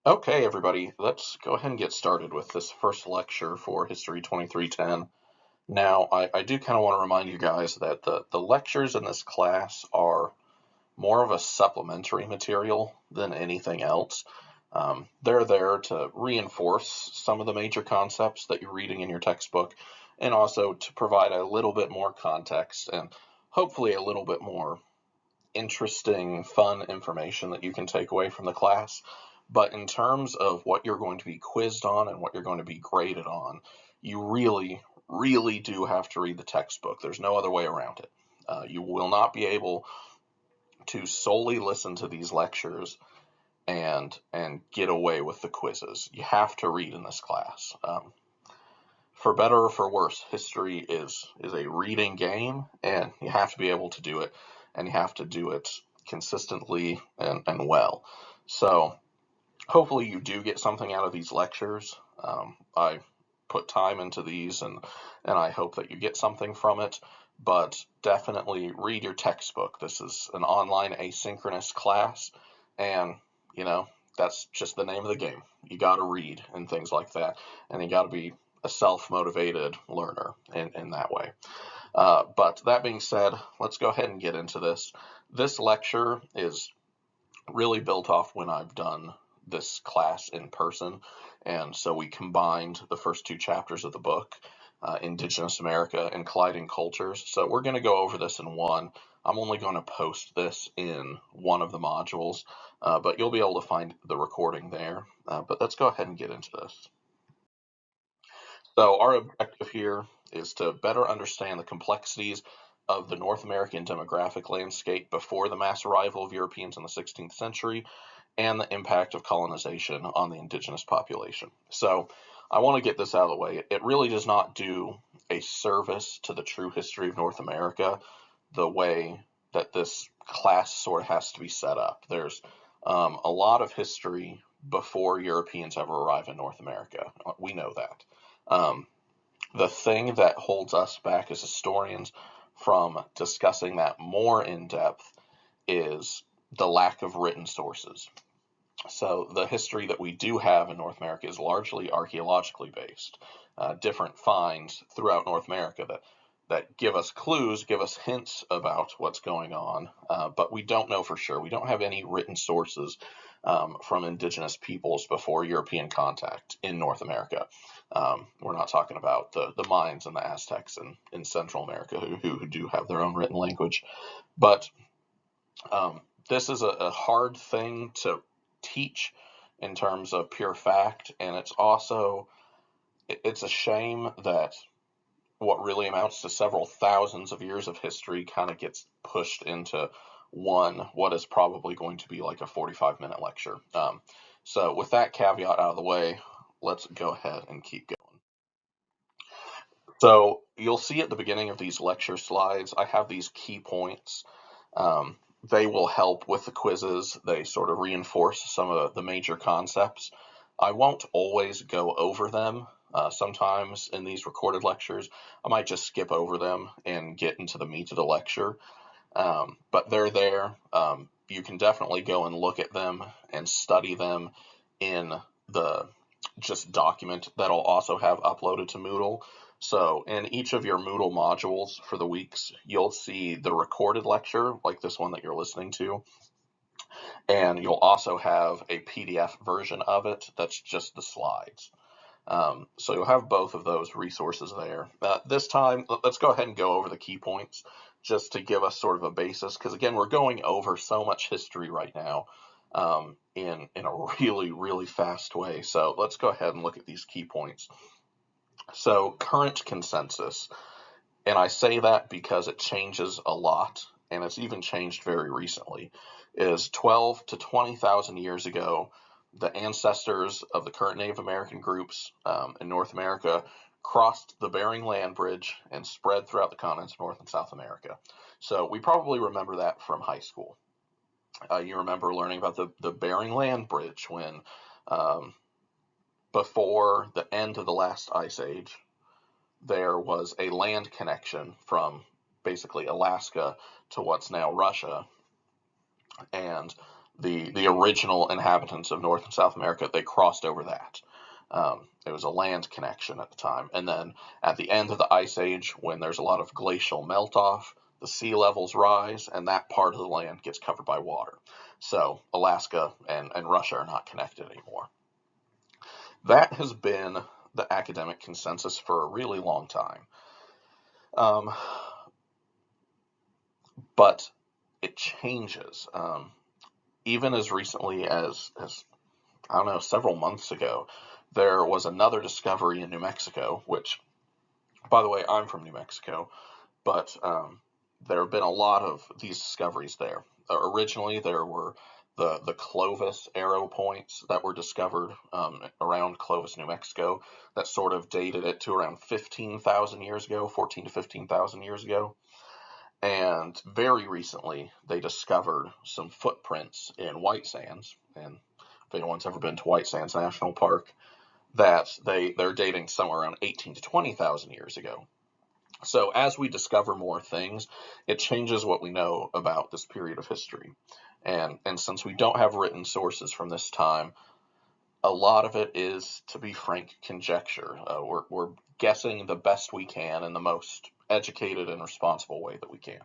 Okay, everybody, let's go ahead and get started with this first lecture for History 2310. Now, I do kind of want to remind you guys that the lectures in this class are more of a supplementary material than anything else. They're there to reinforce some of the major concepts that you're reading in your textbook, and also to provide a little bit more context and hopefully a little bit more interesting, fun information that you can take away from the class. But in terms of what you're going to be quizzed on and what you're going to be graded on, you really, really do have to read the textbook. There's no other way around it. You will not be able to solely listen to these lectures and get away with the quizzes. You have to read in this class. For better or for worse, history is a reading game, and you have to be able to do it, and you have to do it consistently and well. So hopefully you do get something out of these lectures. I put time into these, and I hope that you get something from it. But definitely read your textbook. This is an online asynchronous class, and you know that's just the name of the game. You got to read and things like that, and you got to be a self-motivated learner in that way. But that being said, let's go ahead and get into this. This lecture is really built off when I've done this class in person. And so we combined the first two chapters of the book, Indigenous America and Colliding Cultures. So we're going to go over this in one. I'm only going to post this in one of the modules, but you'll be able to find the recording there. But let's go ahead and get into this. So our objective here is to better understand the complexities of the North American demographic landscape before the mass arrival of Europeans in the 16th century and the impact of colonization on the indigenous population. So I want to get this out of the way. It really does not do a service to the true history of North America the way that this class sort of has to be set up. There's a lot of history before Europeans ever arrive in North America. We know that. The thing that holds us back as historians from discussing that more in depth is the lack of written sources. So the history that we do have in North America is largely archaeologically based. Different finds throughout North America that give us clues, give us hints about what's going on, but we don't know for sure. We don't have any written sources from indigenous peoples before European contact in North America. We're not talking about the Mayans and the Aztecs in Central America who do have their own written language. But this is a hard thing to teach in terms of pure fact, and it's a shame that what really amounts to several thousands of years of history kind of gets pushed into what is probably going to be like a 45-minute lecture. So with that caveat out of the way, let's go ahead and keep going. So you'll see at the beginning of these lecture slides, I have these key points. They will help with the quizzes. They sort of reinforce some of the major concepts. I won't always go over them. Sometimes in these recorded lectures, I might just skip over them and get into the meat of the lecture. But they're there. You can definitely go and look at them and study them in the just document that'll also have uploaded to Moodle. So in each of your Moodle modules for the weeks, you'll see the recorded lecture, like this one that you're listening to, and you'll also have a PDF version of it that's just the slides. So you'll have both of those resources there. This time, let's go ahead and go over the key points just to give us sort of a basis, because again, we're going over so much history right now in a really, really fast way. So let's go ahead and look at these key points. So current consensus, and I say that because it changes a lot, and it's even changed very recently, is 12 to 20,000 years ago, the ancestors of the current Native American groups in North America crossed the Bering Land Bridge and spread throughout the continents of North and South America. So we probably remember that from high school. You remember learning about the Bering Land Bridge when before the end of the last ice age, there was a land connection from basically Alaska to what's now Russia, and the original inhabitants of North and South America, they crossed over that. It was a land connection at the time. And then at the end of the Ice Age, when there's a lot of glacial melt-off, the sea levels rise, and that part of the land gets covered by water. So Alaska and Russia are not connected anymore. That has been the academic consensus for a really long time. But it changes. Even as recently as I don't know, several months ago, there was another discovery in New Mexico, which, by the way, I'm from New Mexico, but there have been a lot of these discoveries there. Originally, there were the Clovis arrow points that were discovered around Clovis, New Mexico, that sort of dated it to around 15,000 years ago, 14 to 15,000 years ago. And very recently, they discovered some footprints in White Sands, and if anyone's ever been to White Sands National Park, that they're dating somewhere around 18 to 20,000 years ago. So as we discover more things, it changes what we know about this period of history. And since we don't have written sources from this time, a lot of it is, to be frank, conjecture. We're guessing the best we can in the most educated and responsible way that we can.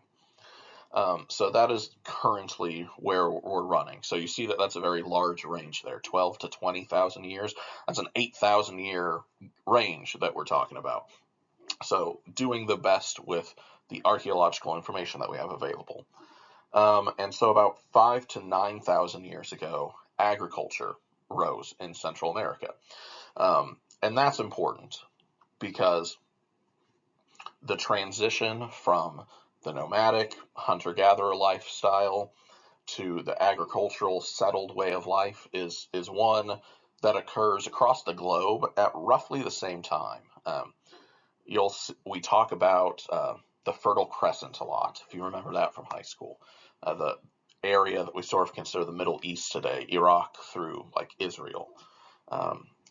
So that is currently where we're running. So you see that that's a very large range there, 12 to 20,000 years. That's an 8,000 year range that we're talking about. So doing the best with the archaeological information that we have available. And so about 5 to 9,000 years ago, agriculture rose in Central America. And that's important because the transition from the nomadic hunter-gatherer lifestyle to the agricultural settled way of life is one that occurs across the globe at roughly the same time. We talk about the Fertile Crescent a lot, if you remember that from high school. The area that we sort of consider the Middle East today, Iraq through like Israel,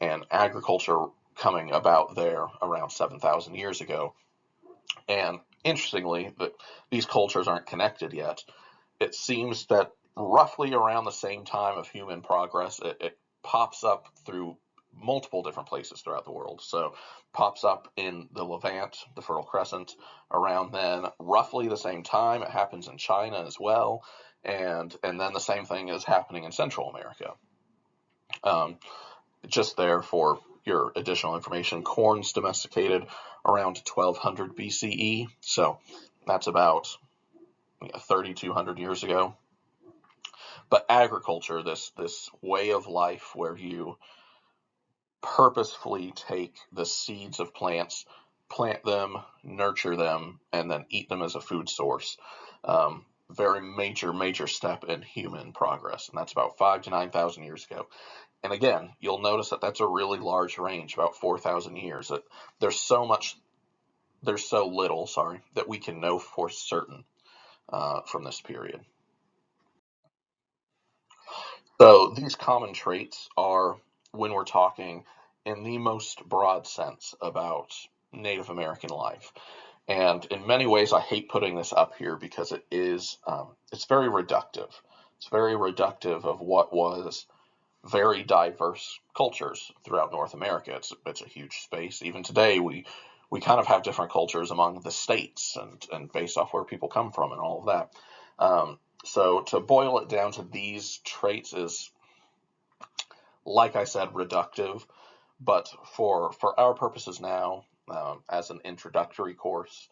and agriculture coming about there around 7,000 years ago. And interestingly, that these cultures aren't connected yet. It seems that roughly around the same time of human progress, it pops up through multiple different places throughout the world. So pops up in the Levant, the Fertile Crescent, around then. Roughly the same time, it happens in China as well, and then the same thing is happening in Central America. Just there for your additional information, corn's domesticated around 1200 BCE, so that's about 3,200 years ago. But agriculture, this way of life where you purposefully take the seeds of plants, plant them, nurture them, and then eat them as a food source. Very major step in human progress, and that's about 5 to 9,000 years ago. And again, you'll notice that that's a really large range, about 4,000 years. There's so little, that we can know for certain from this period. So these common traits are, when we're talking in the most broad sense about Native American life. And in many ways, I hate putting this up here because it's very reductive. It's very reductive of what was very diverse cultures throughout North America. It's a huge space. Even today, we kind of have different cultures among the states and based off where people come from and all of that. So to boil it down to these traits is, like I said, reductive. But for our purposes now, as an introductory course,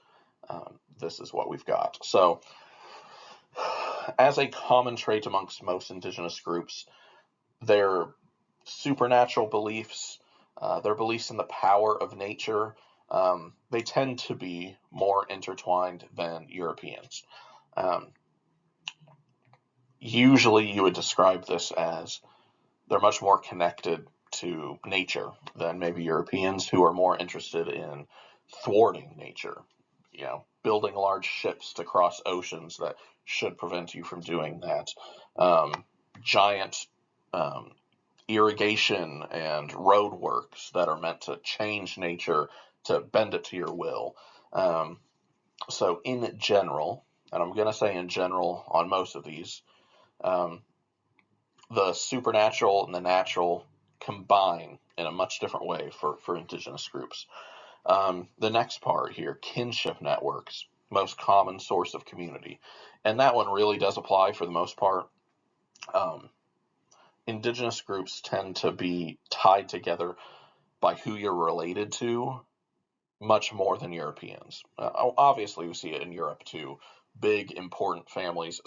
this is what we've got. So as a common trait amongst most indigenous groups, their supernatural beliefs, their beliefs in the power of nature, they tend to be more intertwined than Europeans. Usually you would describe this as they're much more connected to nature than maybe Europeans, who are more interested in thwarting nature, building large ships to cross oceans that should prevent you from doing that. Giant irrigation and roadworks that are meant to change nature, to bend it to your will. So in general, and I'm going to say in general on most of these, the supernatural and the natural combine in a much different way for indigenous groups. The next part here, kinship networks, most common source of community. And that one really does apply for the most part. Indigenous groups tend to be tied together by who you're related to much more than Europeans. Obviously, we see it in Europe too. Big, important families,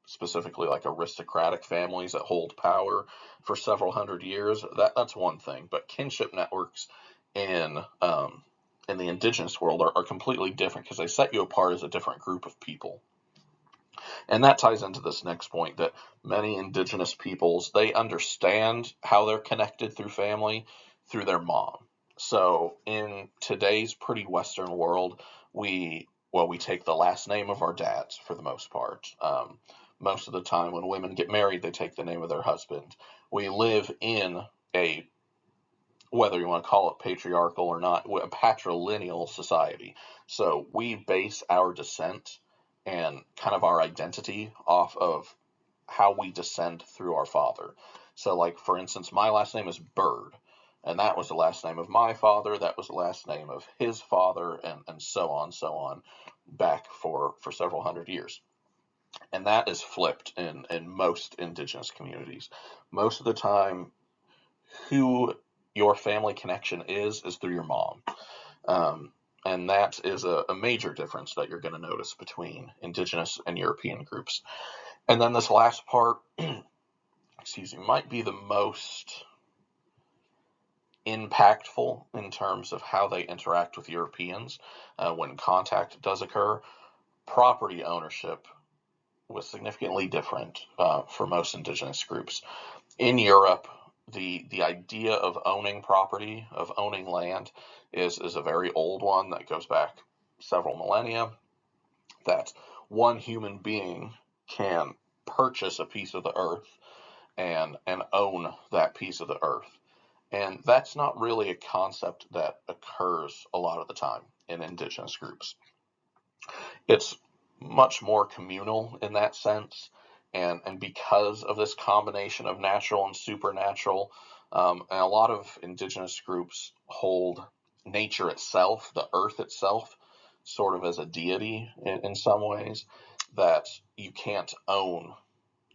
specifically like aristocratic families that hold power for several hundred years. That's one thing. But kinship networks in the indigenous world are completely different because they set you apart as a different group of people. And that ties into this next point that many indigenous peoples, they understand how they're connected through family through their mom. So in today's pretty Western world, we take the last name of our dads for the most part. Most of the time when women get married, they take the name of their husband. We live in a, whether you want to call it patriarchal or not, a patrilineal society. So we base our descent and kind of our identity off of how we descend through our father. So, like, for instance, my last name is Bird, and that was the last name of my father, that was the last name of his father, and so on, back for several hundred years. And that is flipped in most indigenous communities. Most of the time, who your family connection is through your mom. And that is a major difference that you're going to notice between indigenous and European groups. And then this last part, might be the most impactful in terms of how they interact with Europeans when contact does occur. Property ownership was significantly different for most indigenous groups. In Europe, the idea of owning property, of owning land, is a very old one that goes back several millennia, that one human being can purchase a piece of the earth and own that piece of the earth. And that's not really a concept that occurs a lot of the time in indigenous groups. It's much more communal in that sense. And because of this combination of natural and supernatural, and a lot of indigenous groups hold nature itself, the earth itself, sort of as a deity in some ways, that you can't own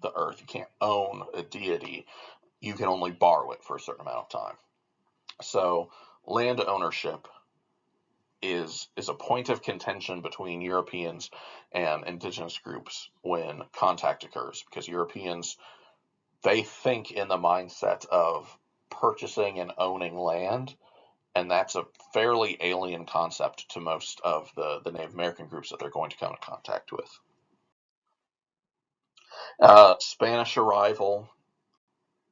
the earth, you can't own a deity, you can only borrow it for a certain amount of time. So land ownership is a point of contention between Europeans and indigenous groups when contact occurs, because Europeans, they think in the mindset of purchasing and owning land, and that's a fairly alien concept to most of the Native American groups that they're going to come in contact with. Spanish arrival,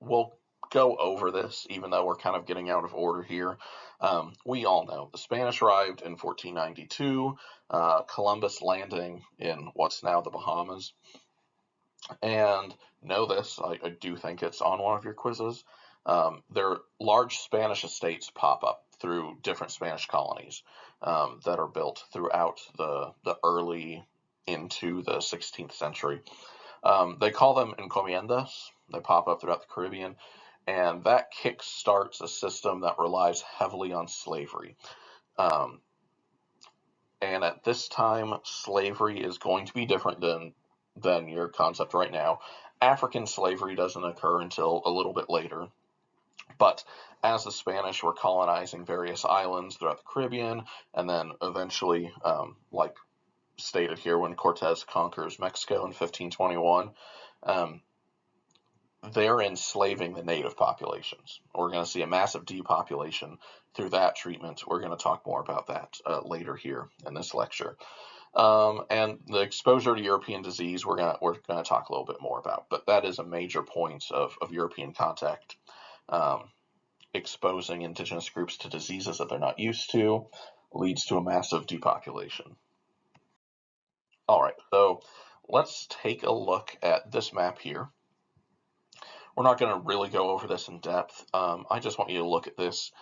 we'll go over this, even though we're kind of getting out of order here. We all know the Spanish arrived in 1492, Columbus landing in what's now the Bahamas. And know this, I do think it's on one of your quizzes. There large Spanish estates pop up through different Spanish colonies that are built throughout the early into the 16th century. They call them encomiendas. They pop up throughout the Caribbean, and that kickstarts a system that relies heavily on slavery. And at this time, slavery is going to be different than your concept right now. African slavery doesn't occur until a little bit later. But as the Spanish were colonizing various islands throughout the Caribbean, and then eventually, like stated here, when Cortez conquers Mexico in 1521, they're enslaving the native populations. We're going to see a massive depopulation through that treatment. We're going to talk more about that later here in this lecture. And the exposure to European disease, we're going to talk a little bit more about. But that is a major point of European contact, exposing indigenous groups to diseases that they're not used to, leads to a massive depopulation. All right, so let's take a look at this map here. We're not going to really go over this in depth. I just want you to look at this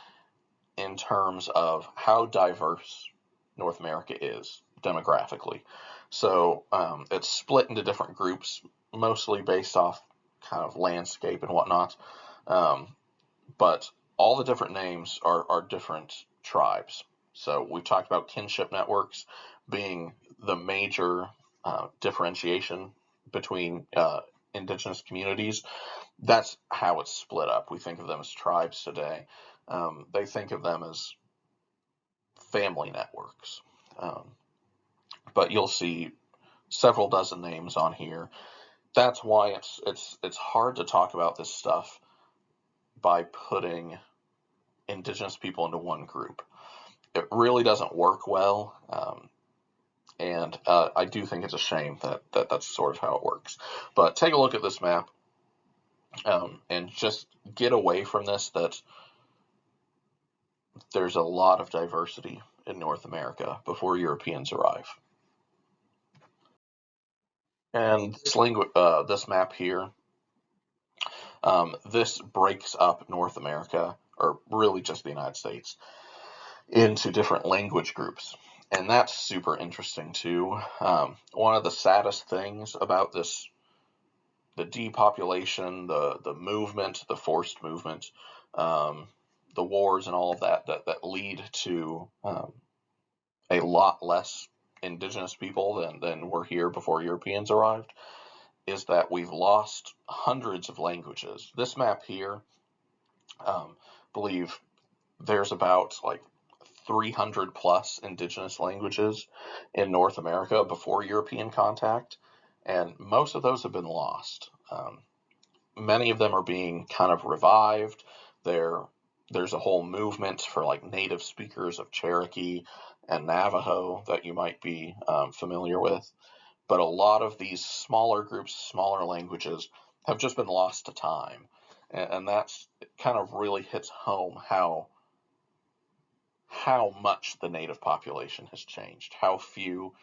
in terms of how diverse North America is demographically. So it's split into different groups, mostly based off kind of landscape and whatnot. But all the different names are different tribes. So we've talked about kinship networks being the major differentiation between indigenous communities. That's how it's split up. We think of them as tribes today. They think of them as family networks. Um, but you'll see several dozen names on here. That's why it's hard to talk about this stuff by putting indigenous people into one group. It really doesn't work well, and I do think it's a shame that that's sort of how it works. But take a look at this map, and just get away from this that there's a lot of diversity in North America before Europeans arrive. And this map here, this breaks up North America, or really just the United States, into different language groups. And that's super interesting too. One of the saddest things about this, the depopulation, the movement, the forced movement, the wars and all of that lead to a lot less indigenous people than were here before Europeans arrived, is that we've lost hundreds of languages. This map here, believe there's about like 300 plus indigenous languages in North America before European contact, and most of those have been lost. Many of them are being kind of revived. There's a whole movement for like native speakers of Cherokee and Navajo that you might be familiar with. But a lot of these smaller groups, smaller languages, have just been lost to time. And that's kind of really hits home how much the native population has changed, how few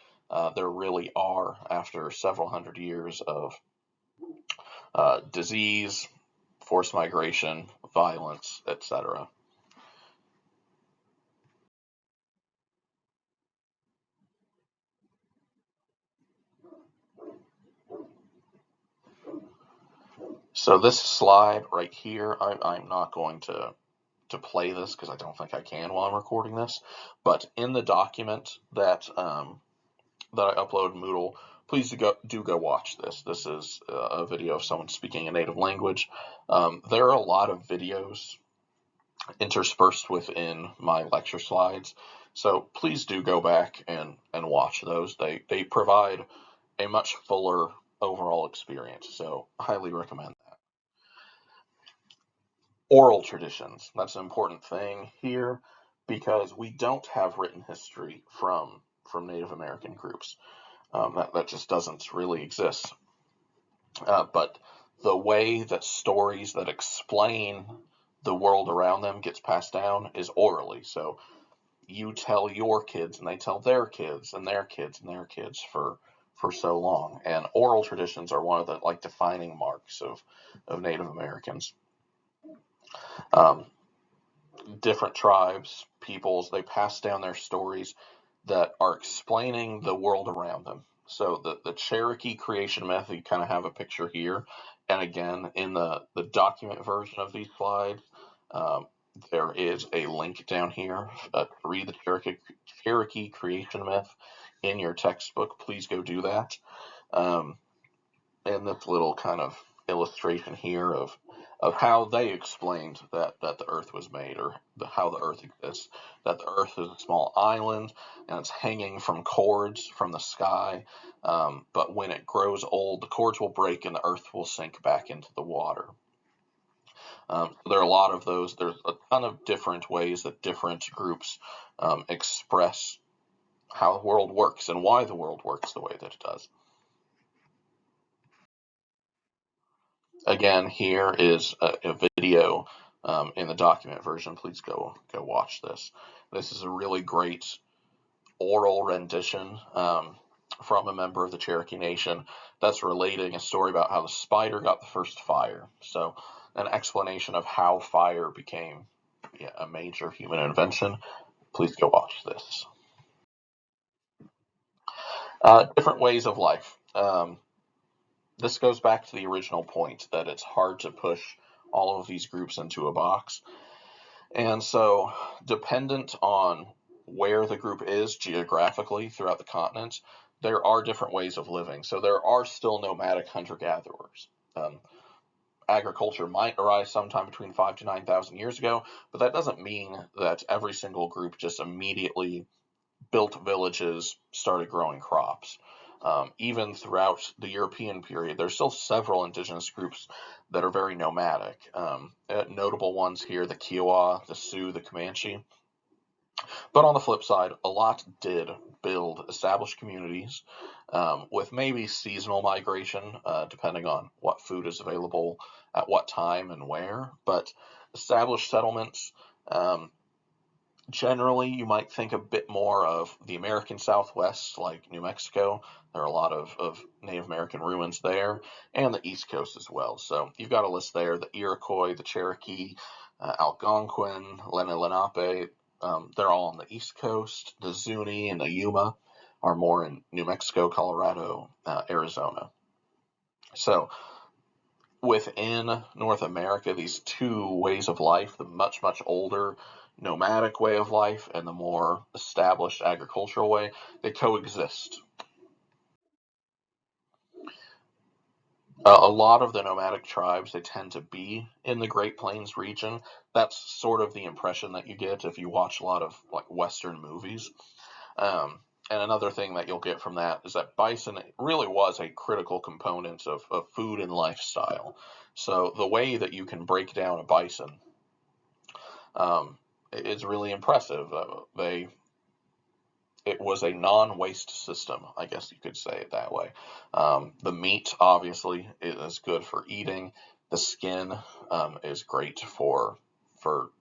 there really are after several hundred years of disease, forced migration, violence, etc. So this slide right here, I'm not going to play this because I don't think I can while I'm recording this. But in the document that that I upload in Moodle, please do go watch this. This is a video of someone speaking a native language. There are a lot of videos interspersed within my lecture slides, so please do go back and watch those. They provide a much fuller overall experience, so highly recommend that. Oral traditions, that's an important thing here because we don't have written history from Native American groups. That just doesn't really exist. But the way that stories that explain the world around them gets passed down is orally. So you tell your kids, and they tell their kids, and their kids, and their kids for so long. And oral traditions are one of the like defining marks of Native Americans. Um, Different tribes, peoples, they pass down their stories that are explaining the world around them. So the Cherokee creation myth, you kind of have a picture here. And again, in the document version of these slides, um, there is a link down here. Read the Cherokee creation myth in your textbook. Please go do that. Um, and this little kind of illustration here of how they explained that the Earth was made, or how the Earth exists. That the Earth is a small island and it's hanging from cords from the sky. But when it grows old, the cords will break and the Earth will sink back into the water. There are a lot of those. There's a ton of different ways that different groups express how the world works and why the world works the way that it does. Again, here is a video in the document version. Please go watch this. This is a really great oral rendition from a member of the Cherokee Nation that's relating a story about how the spider got the first fire. So an explanation of how fire became a major human invention. Please go watch this. Different ways of life. this goes back to the original point that it's hard to push all of these groups into a box. And so, dependent on where the group is geographically throughout the continent, there are different ways of living. So, there are still nomadic hunter gatherers. Agriculture might arise sometime between 5 to 9,000 years ago, but that doesn't mean that every single group just immediately built villages, started growing crops. Even throughout the European period, there's still several indigenous groups that are very nomadic. Notable ones here, the Kiowa, the Sioux, the Comanche. But on the flip side, a lot did build established communities with maybe seasonal migration, depending on what food is available at what time and where. But established settlements, generally, you might think a bit more of the American Southwest, like New Mexico. There are a lot of Native American ruins there, and the East Coast as well. So you've got a list there: the Iroquois, the Cherokee, Algonquin, Lenape. They're all on the East Coast. The Zuni and the Yuma are more in New Mexico, Colorado, Arizona. So within North America, these two ways of life, the much, much older nomadic way of life and the more established agricultural way, they coexist. A lot of the nomadic tribes, they tend to be in the Great Plains region. That's sort of the impression that you get if you watch a lot of like Western movies. And another thing that you'll get from that is that bison really was a critical component of food and lifestyle. So the way that you can break down a bison is really impressive. It was a non-waste system, I guess you could say it that way. The meat, obviously, is good for eating. The skin is great for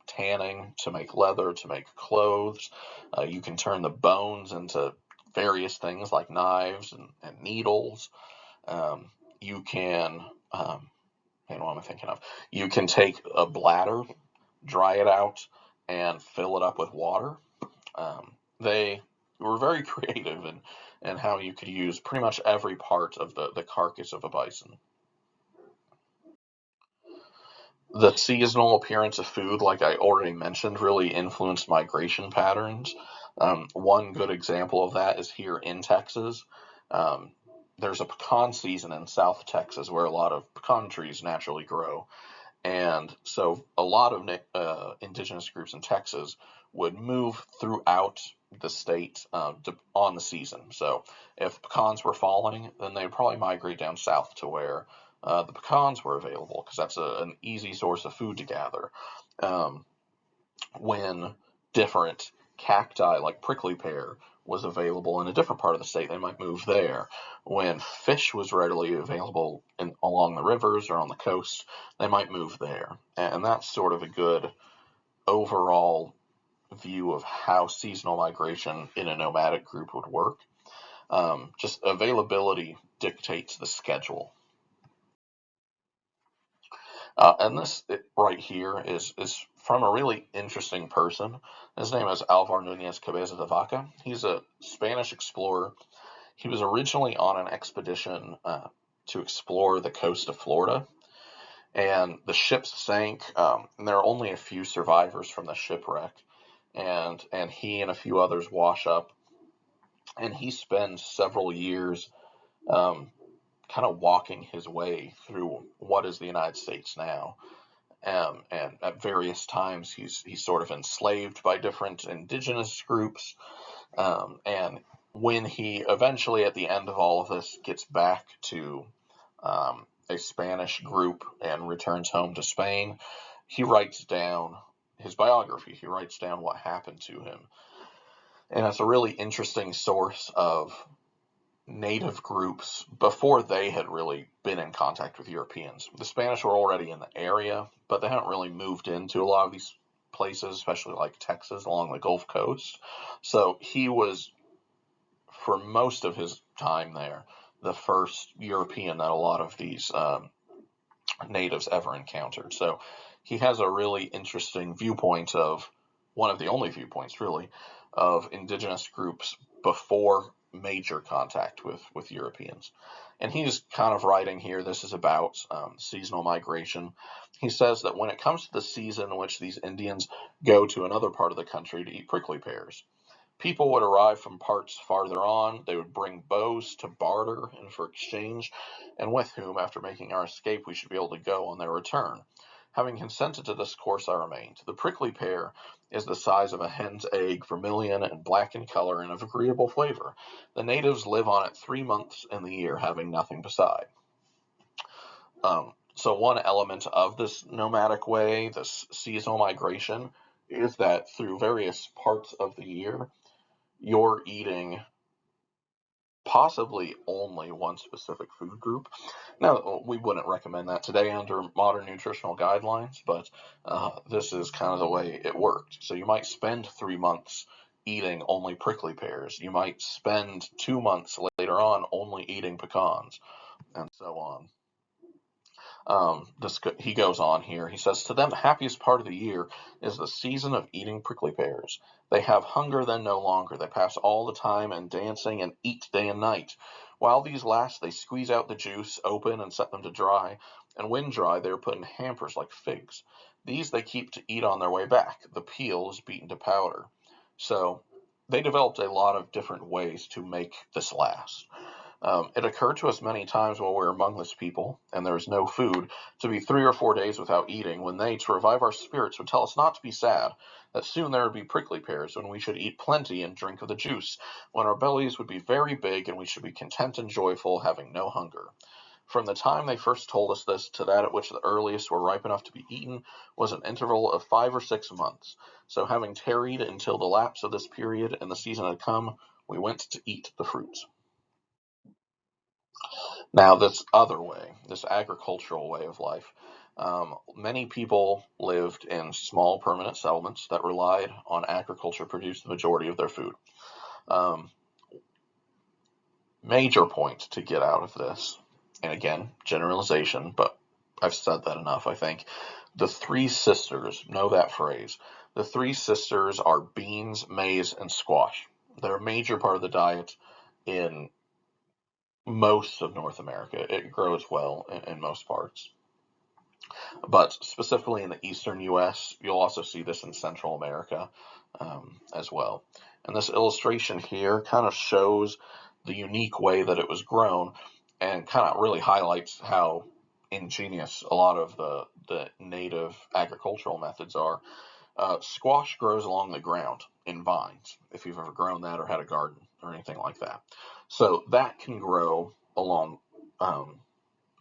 tanning, to make leather, to make clothes. You can turn the bones into various things like knives and needles. You can, what am I thinking of? You can take a bladder, dry it out, and fill it up with water. They were very creative in how you could use pretty much every part of the carcass of a bison. The seasonal appearance of food, like I already mentioned, really influenced migration patterns. One good example of that is here in Texas. Um, there's a pecan season in South Texas where a lot of pecan trees naturally grow. And so a lot of indigenous groups in Texas would move throughout the state on the season. So if pecans were falling, then they would probably migrate down south to where the pecans were available, because that's an easy source of food to gather. Um, when different cacti like prickly pear was available in a different part of the state, they might move there. When fish was readily available along the rivers or on the coast, they might move there. And that's sort of a good overall view of how seasonal migration in a nomadic group would work. Just availability dictates the schedule. And this right here is from a really interesting person. His name is Alvar Nunez Cabeza de Vaca. He's a Spanish explorer. He was originally on an expedition to explore the coast of Florida, and the ship sank. And there are only a few survivors from the shipwreck, and he and a few others wash up, and he spends several years kind of walking his way through what is the United States now. And at various times, he's sort of enslaved by different indigenous groups. And when he eventually, at the end of all of this, gets back to a Spanish group and returns home to Spain, he writes down his biography. He writes down what happened to him. And it's a really interesting source of native groups before they had really been in contact with Europeans. The Spanish were already in the area, but they hadn't really moved into a lot of these places, especially like Texas along the Gulf Coast. So he was, for most of his time there, the first European that a lot of these natives ever encountered. So he has a really interesting viewpoint of one of the only viewpoints, really, of indigenous groups before major contact with Europeans. And he's kind of writing here, this is about seasonal migration. He says that when it comes to the season in which these Indians go to another part of the country to eat prickly pears, people would arrive from parts farther on. They would bring bows to barter and for exchange, and with whom, after making our escape, we should be able to go on their return. Having consented to this course, I remained. The prickly pear is the size of a hen's egg, vermilion and black in color and of agreeable flavor. The natives live on it 3 months in the year, having nothing beside. So one element of this nomadic way, this seasonal migration, is that through various parts of the year, you're eating possibly only one specific food group. Now, we wouldn't recommend that today under modern nutritional guidelines, but this is kind of the way it worked. So you might spend 3 months eating only prickly pears. You might spend 2 months later on only eating pecans, and so on. He goes on here. He says, to them, the happiest part of the year is the season of eating prickly pears. They have hunger then no longer. They pass all the time in dancing and eat day and night. While these last, they squeeze out the juice, open, and set them to dry. And when dry, they are put in hampers like figs. These they keep to eat on their way back. The peel is beaten to powder. So they developed a lot of different ways to make this last. It occurred to us many times while we were among this people, and there was no food, to be 3 or 4 days without eating, when they, to revive our spirits, would tell us not to be sad, that soon there would be prickly pears, when we should eat plenty and drink of the juice, when our bellies would be very big, and we should be content and joyful, having no hunger. From the time they first told us this to that at which the earliest were ripe enough to be eaten was an interval of 5 or 6 months. So having tarried until the lapse of this period and the season had come, we went to eat the fruits. Now, this other way, this agricultural way of life, many people lived in small permanent settlements that relied on agriculture to produce the majority of their food. Um, Major point to get out of this, and again, generalization, but I've said that enough, I think. The three sisters, know that phrase. The three sisters are beans, maize, and squash. They're a major part of the diet in most of North America. It grows well in most parts. But specifically in the eastern U.S., you'll also see this in Central America as well. And this illustration here kind of shows the unique way that it was grown and kind of really highlights how ingenious a lot of the native agricultural methods are. Squash grows along the ground in vines, if you've ever grown that or had a garden or anything like that. So that can grow um,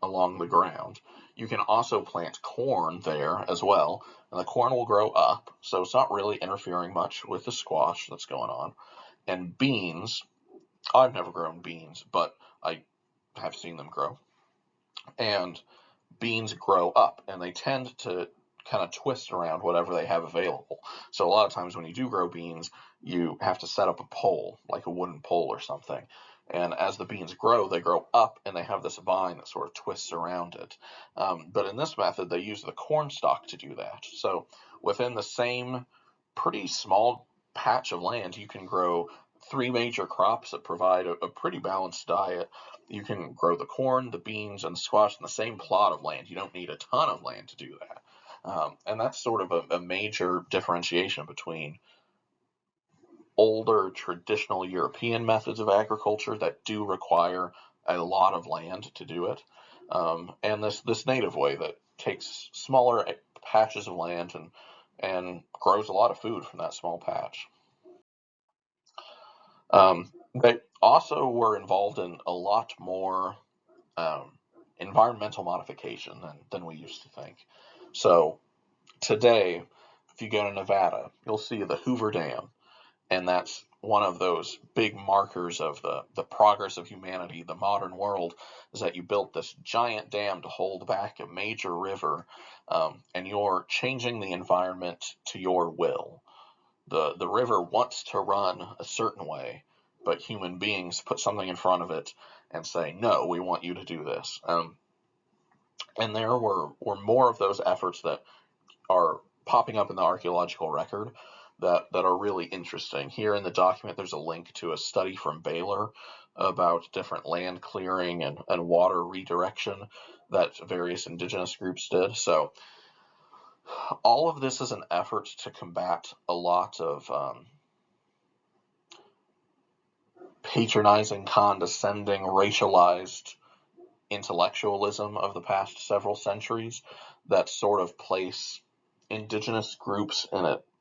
along the ground. You can also plant corn there as well, and the corn will grow up, so it's not really interfering much with the squash that's going on. And beans, I've never grown beans, but I have seen them grow. And beans grow up, and they tend to kind of twist around whatever they have available. So a lot of times when you do grow beans, you have to set up a pole, like a wooden pole or something. And as the beans grow, they grow up and they have this vine that sort of twists around it. But in this method, they use the corn stalk to do that. So within the same pretty small patch of land, you can grow three major crops that provide a pretty balanced diet. You can grow the corn, the beans, and the squash in the same plot of land. You don't need a ton of land to do that. And that's sort of a major differentiation between older traditional European methods of agriculture that do require a lot of land to do it, and this native way that takes smaller patches of land and grows a lot of food from that small patch. They also were involved in a lot more environmental modification than we used to think. So today, if you go to Nevada, you'll see the Hoover Dam, and that's one of those big markers of the progress of humanity, the modern world, is that you built this giant dam to hold back a major river, and you're changing the environment to your will. The river wants to run a certain way, but human beings put something in front of it and say, no, we want you to do this. And there were more of those efforts that are popping up in the archaeological record. that are really interesting. Here in the document, there's a link to a study from Baylor about different land clearing and water redirection that various indigenous groups did. So all of this is an effort to combat a lot of patronizing, condescending, racialized intellectualism of the past several centuries that sort of place indigenous groups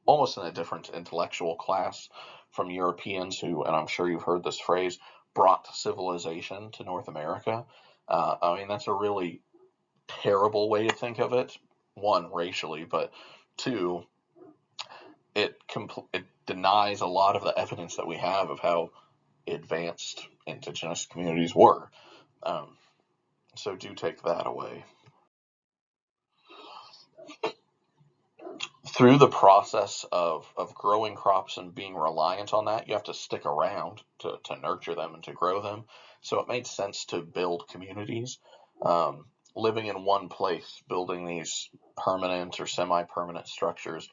almost in a different intellectual class from Europeans who, and I'm sure you've heard this phrase, brought civilization to North America. I mean, that's a really terrible way to think of it. One, racially, but two, it denies a lot of the evidence that we have of how advanced indigenous communities were. Um, so do take that away. Through the process of growing crops and being reliant on that, you have to stick around to nurture them and to grow them. So it made sense to build communities. Living in one place, building these permanent or semi-permanent structures.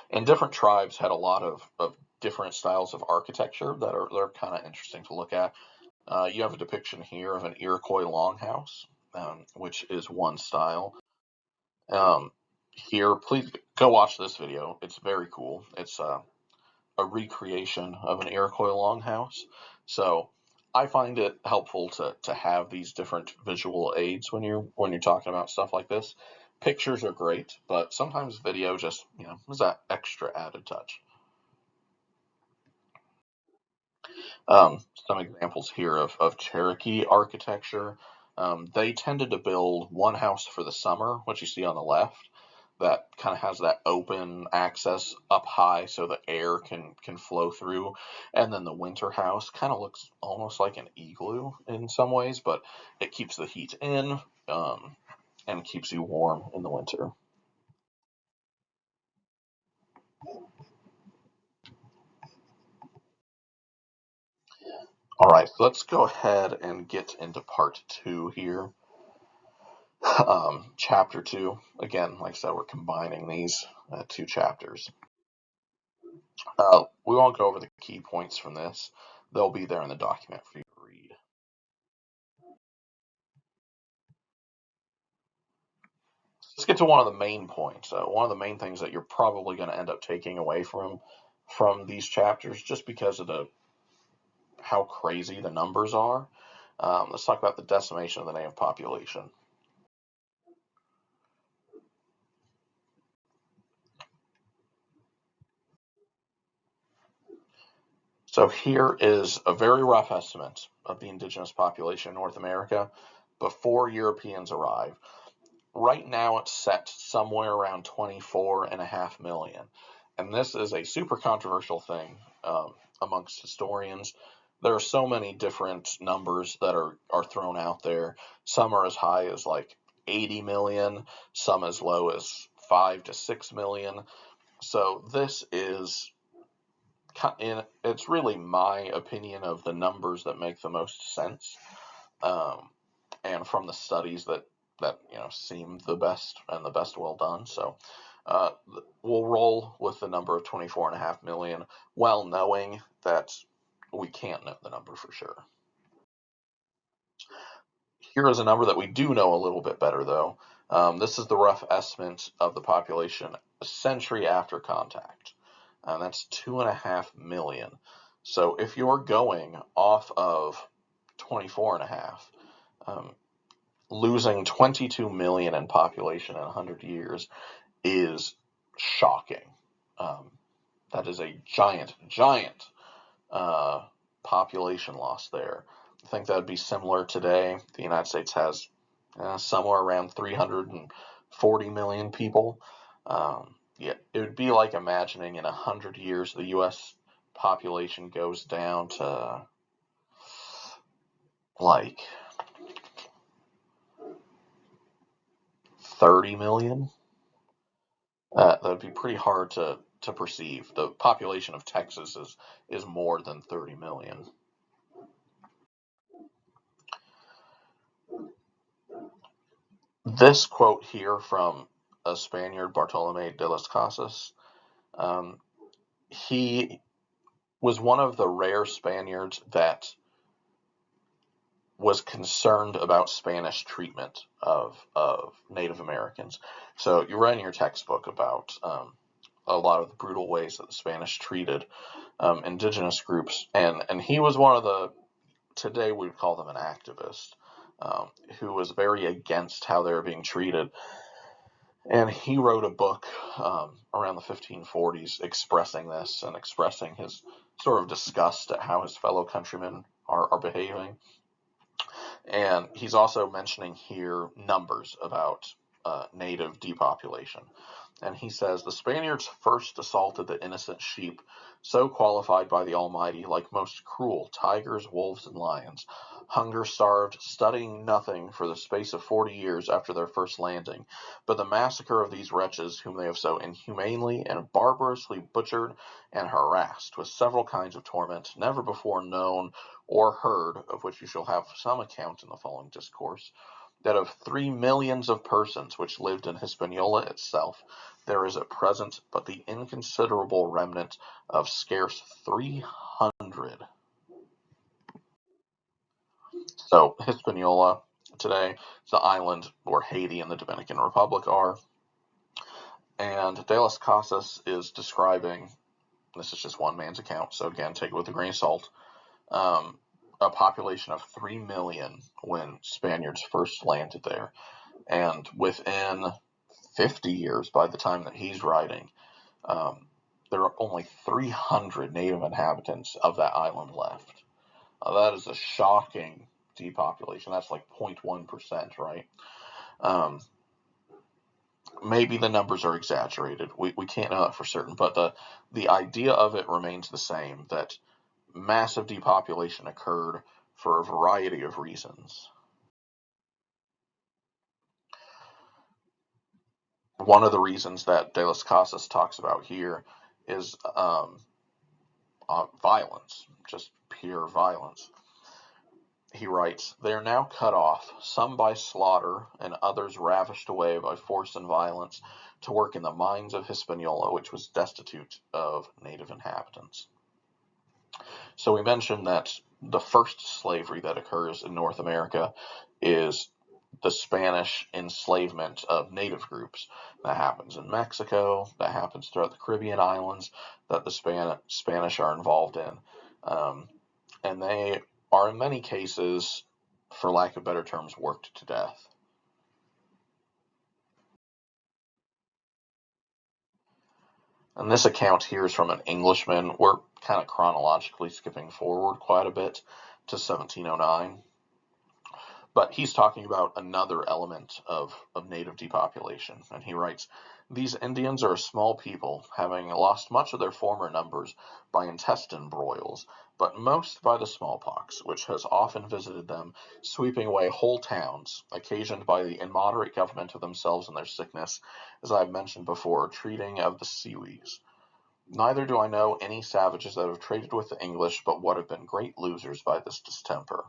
And different tribes had a lot of different styles of architecture they're kind of interesting to look at. You have a depiction here of an Iroquois longhouse, which is one style. Um, Here, please go watch this video. It's very cool. It's a recreation of an Iroquois longhouse. So I find it helpful to have these different visual aids when you're talking about stuff like this. Pictures are great, but sometimes video just is that extra added touch. Some examples here of Cherokee architecture. They tended to build one house for the summer, what you see on the left, that kind of has that open access up high so the air can flow through, and then the winter house kind of looks almost like an igloo in some ways, but it keeps the heat in and keeps you warm in the winter. All right, so let's go ahead and get into part two here. Chapter two. Again, like I said, we're combining these two chapters. We won't go over the key points from this. They'll be there in the document for you to read. Let's get to one of the main points. One of the main things that you're probably going to end up taking away from these chapters, just because of how crazy the numbers are. Let's talk about the decimation of the native population. So here is a very rough estimate of the indigenous population in North America before Europeans arrive. Right now it's set somewhere around 24.5 million. And this is a super controversial thing amongst historians. There are so many different numbers that are thrown out there. Some are as high as like 80 million, some as low as 5 to 6 million. So this is it's really my opinion of the numbers that make the most sense, and from the studies that seem the best and the best well done. So uh, we'll roll with the number of 24.5 million, well knowing that we can't know the number for sure. Here is a number that we do know a little bit better, though. This is the rough estimate of the population a century after contact, and that's 2.5 million. So if you're going off of 24.5, losing 22 million in population in 100 years is shocking. Um, that is a giant population loss there. I think that would be similar today. The United States has somewhere around 340 million people. Yeah, it would be like imagining in 100 years the U.S. population goes down to like 30 million. That would be pretty hard to perceive. The population of Texas is more than 30 million. This quote here from a Spaniard, Bartolome de las Casas, Um, he was one of the rare Spaniards that was concerned about Spanish treatment of Native Americans. So you read in your textbook about a lot of the brutal ways that the Spanish treated indigenous groups, and he was one of the, today we would call them an activist, who was very against how they were being treated. And he wrote a book around the 1540s expressing this and expressing his sort of disgust at how his fellow countrymen are behaving. And he's also mentioning here numbers about native depopulation. And he says, the Spaniards first assaulted the innocent sheep, so qualified by the Almighty, like most cruel tigers, wolves, and lions, hunger-starved, studying nothing for the space of 40 years after their first landing. But the massacre of these wretches, whom they have so inhumanely and barbarously butchered and harassed with several kinds of torment, never before known or heard, of which you shall have some account in the following discourse, that of 3 millions of persons which lived in Hispaniola itself, there is at present but the inconsiderable remnant of scarce 300. So Hispaniola today is the island where Haiti and the Dominican Republic are. And De las Casas is describing, this is just one man's account, so again, take it with a grain of salt, a population of 3 million when Spaniards first landed there. And within 50 years, by the time that he's writing, there are only 300 native inhabitants of that island left. That is a shocking depopulation. That's like 0.1%, right? Maybe the numbers are exaggerated. We can't know that for certain, but the idea of it remains the same, that massive depopulation occurred for a variety of reasons. One of the reasons that De las Casas talks about here is violence, just pure violence. He writes, they are now cut off, some by slaughter, and others ravished away by force and violence, to work in the mines of Hispaniola, which was destitute of native inhabitants. So we mentioned that the first slavery that occurs in North America is the Spanish enslavement of native groups. That happens in Mexico, that happens throughout the Caribbean islands that the Spanish are involved in. And they are in many cases, for lack of better terms, worked to death. And this account here is from an Englishman. We're kind of chronologically skipping forward quite a bit to 1709. But he's talking about another element of native depopulation. And he writes, these Indians are a small people, having lost much of their former numbers by intestine broils, but most by the smallpox, which has often visited them, sweeping away whole towns, occasioned by the immoderate government of themselves and their sickness, as I have mentioned before, treating of the Siwis. Neither do I know any savages that have traded with the English, but what have been great losers by this distemper.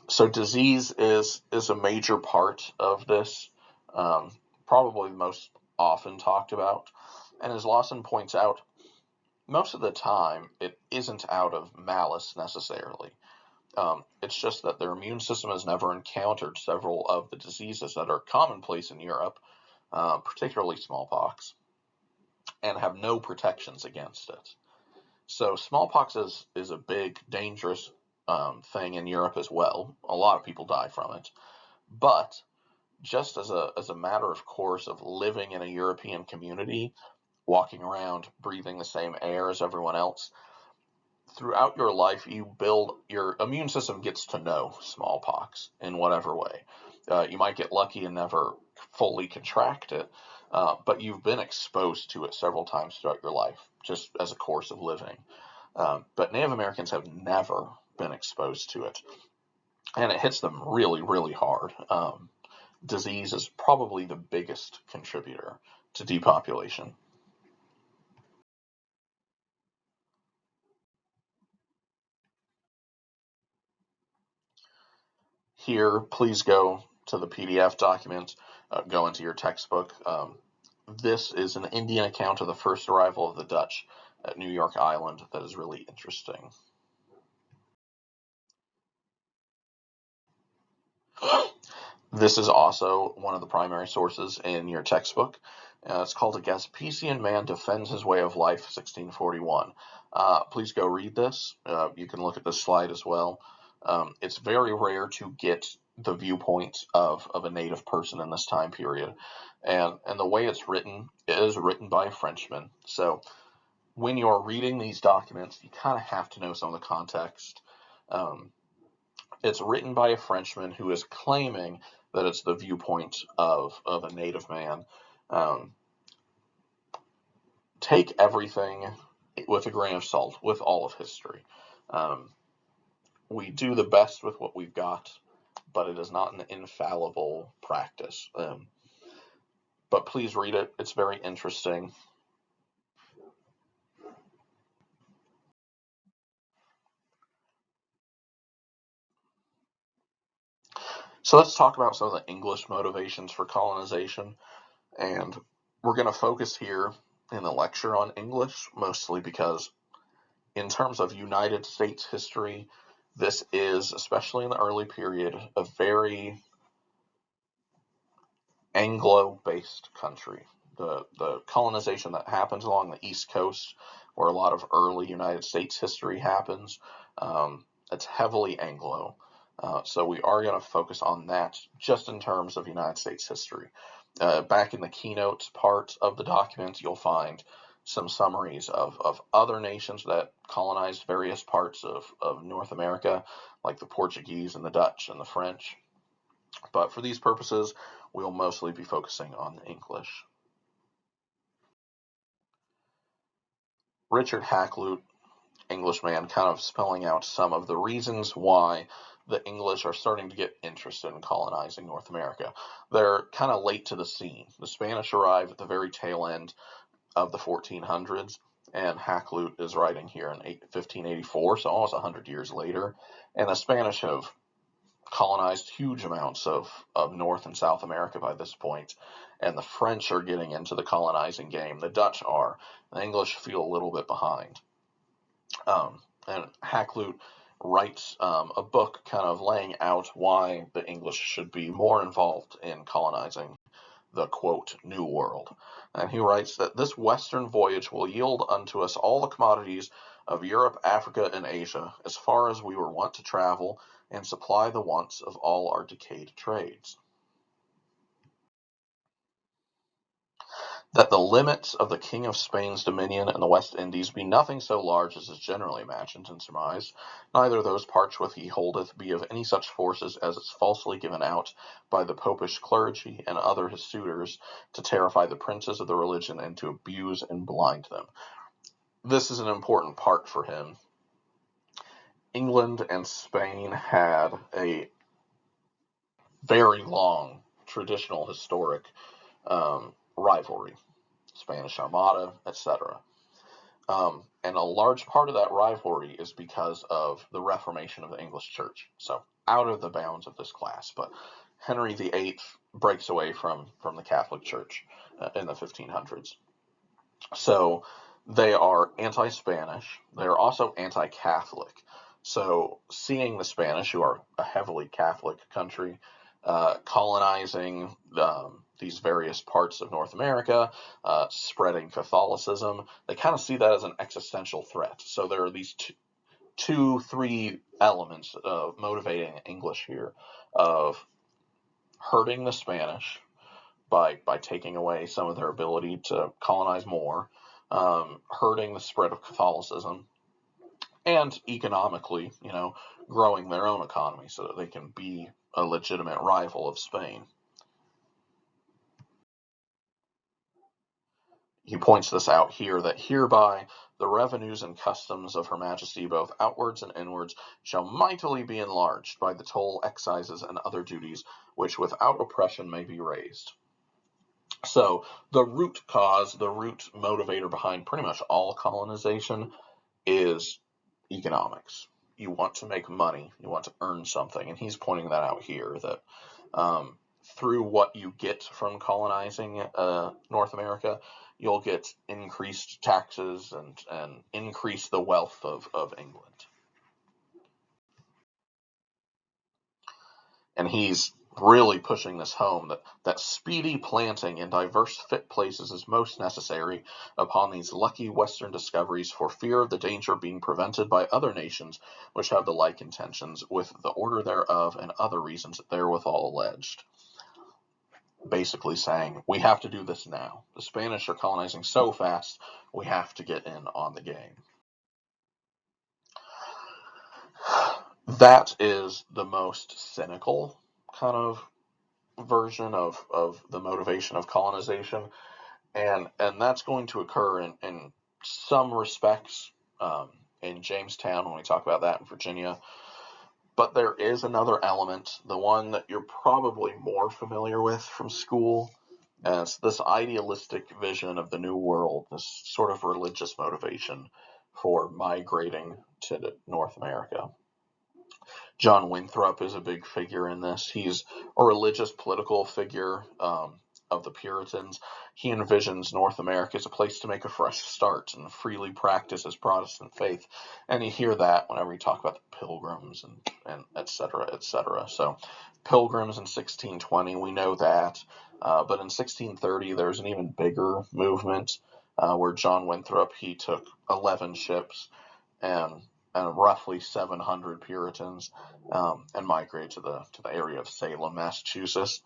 So disease is a major part of this, probably the most often talked about. And as Lawson points out, most of the time it isn't out of malice necessarily. It's just that their immune system has never encountered several of the diseases that are commonplace in Europe, particularly smallpox, and have no protections against it. So smallpox is a big, dangerous thing in Europe as well. A lot of people die from it. But just as a matter of course of living in a European community, walking around, breathing the same air as everyone else, throughout your life, your immune system gets to know smallpox in whatever way. You might get lucky and never fully contract it, but you've been exposed to it several times throughout your life, just as a course of living. But Native Americans have never been exposed to it, and it hits them really, really hard. Disease is probably the biggest contributor to depopulation. Here, please go to the PDF document, go into your textbook. this is an Indian account of the first arrival of the Dutch at New York Island that is really interesting. This is also one of the primary sources in your textbook. It's called A Gaspesian Man Defends His Way of Life, 1641. Please go read this. You can look at this slide as well. It's very rare to get the viewpoint of a native person in this time period. And the way it's written, it is written by a Frenchman. So when you're reading these documents, you kind of have to know some of the context. It's written by a Frenchman who is claiming that it's the viewpoint of a native man. Take everything with a grain of salt, with all of history. We do the best with what we've got, but it is not an infallible practice. But please read it. It's very interesting. So let's talk about some of the English motivations for colonization. And we're going to focus here in the lecture on English, mostly because in terms of United States history, this is, especially in the early period, a very Anglo-based country. The colonization that happens along the East Coast, where a lot of early United States history happens, it's heavily Anglo. So we are going to focus on that just in terms of United States history. Back in the keynotes part of the document, you'll find some summaries of other nations that colonized various parts of North America, like the Portuguese and the Dutch and the French. But for these purposes, we'll mostly be focusing on the English. Richard Hakluyt, Englishman, kind of spelling out some of the reasons why the English are starting to get interested in colonizing North America. They're kind of late to the scene. The Spanish arrive at the very tail end of the 1400s, and Hakluyt is writing here in 1584, so almost 100 years later. And the Spanish have colonized huge amounts of North and South America by this point, and the French are getting into the colonizing game. The Dutch are. The English feel a little bit behind. And Hakluyt writes a book kind of laying out why the English should be more involved in colonizing the, quote, New World. And he writes that this western voyage will yield unto us all the commodities of Europe, Africa, and Asia, as far as we were wont to travel, and supply the wants of all our decayed trades. That the limits of the King of Spain's dominion in the West Indies be nothing so large as is generally imagined and surmised, neither those parts which he holdeth be of any such forces as is falsely given out by the popish clergy and other his suitors to terrify the princes of the religion and to abuse and blind them. This is an important part for him. England and Spain had a very long, traditional, historic rivalry. Spanish Armada, etc. And a large part of that rivalry is because of the Reformation of the English Church. So out of the bounds of this class, but Henry VIII breaks away from the Catholic Church in the 1500s. So they are anti-Spanish. They're also anti-Catholic. So seeing the Spanish, who are a heavily Catholic country, colonizing these various parts of North America, spreading Catholicism, they kind of see that as an existential threat. So there are these three elements of motivating English here, of hurting the Spanish by taking away some of their ability to colonize more, hurting the spread of Catholicism, and economically, growing their own economy so that they can be a legitimate rival of Spain. He points this out here, that hereby the revenues and customs of Her Majesty, both outwards and inwards, shall mightily be enlarged by the toll, excises, and other duties, which without oppression may be raised. So the root cause, the root motivator behind pretty much all colonization is economics. You want to make money, you want to earn something, and he's pointing that out here, that through what you get from colonizing North America, you'll get increased taxes and increase the wealth of England. And he's really pushing this home that speedy planting in diverse fit places is most necessary upon these lucky western discoveries, for fear of the danger being prevented by other nations which have the like intentions, with the order thereof and other reasons therewithal alleged. Basically saying, we have to do this now. The Spanish are colonizing so fast, we have to get in on the game. That is the most cynical kind of version of the motivation of colonization, and that's going to occur in some respects in Jamestown when we talk about that in Virginia. But there is another element, the one that you're probably more familiar with from school, as this idealistic vision of the New World, this sort of religious motivation for migrating to North America. John Winthrop is a big figure in this. He's a religious political figure of the Puritans. He envisions North America as a place to make a fresh start and freely practice his Protestant faith. And you hear that whenever you talk about the Pilgrims and et cetera, et cetera. So Pilgrims in 1620, we know that. But in 1630, there's an even bigger movement where John Winthrop, he took 11 ships and roughly 700 Puritans, and migrated to the area of Salem, Massachusetts.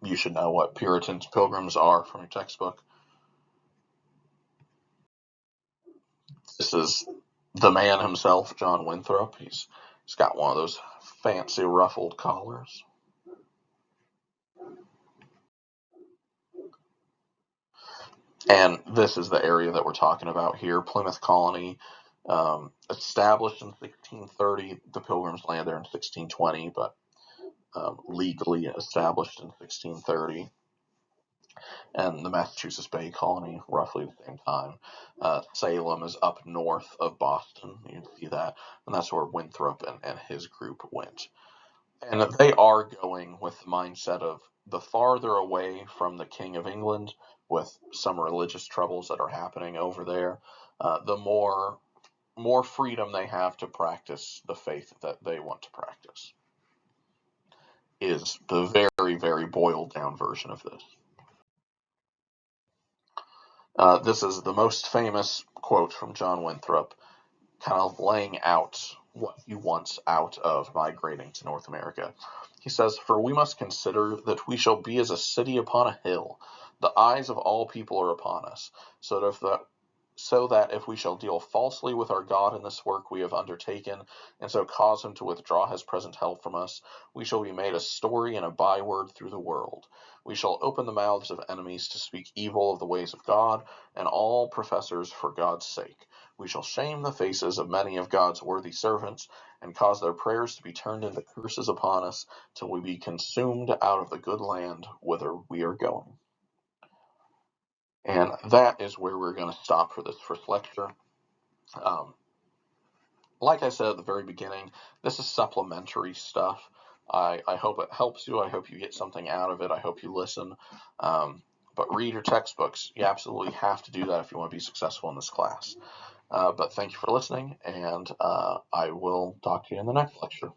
You should know what Puritans, Pilgrims are from your textbook. This is the man himself, John Winthrop. He's got one of those fancy ruffled collars. And this is the area that we're talking about here, Plymouth Colony. Established in 1630, the Pilgrims landed there in 1620, but legally established in 1630, and the Massachusetts Bay Colony roughly the same time. Salem is up north of Boston, you can see that, and that's where Winthrop and his group went. And they are going with the mindset of the farther away from the King of England, with some religious troubles that are happening over there, the more freedom they have to practice the faith that they want to practice. Is the very, very boiled down version of this. This is the most famous quote from John Winthrop, kind of laying out what he wants out of migrating to North America. He says, "For we must consider that we shall be as a city upon a hill. The eyes of all people are upon us, so that if we shall deal falsely with our God in this work we have undertaken, and so cause him to withdraw his present help from us, we shall be made a story and a byword through the world. We shall open the mouths of enemies to speak evil of the ways of God, and all professors for God's sake. We shall shame the faces of many of God's worthy servants, and cause their prayers to be turned into curses upon us, till we be consumed out of the good land whither we are going." And that is where we're going to stop for this first lecture. Like I said at the very beginning, this is supplementary stuff. I hope it helps you. I hope you get something out of it. I hope you listen. But read your textbooks. You absolutely have to do that if you want to be successful in this class. But thank you for listening, and I will talk to you in the next lecture.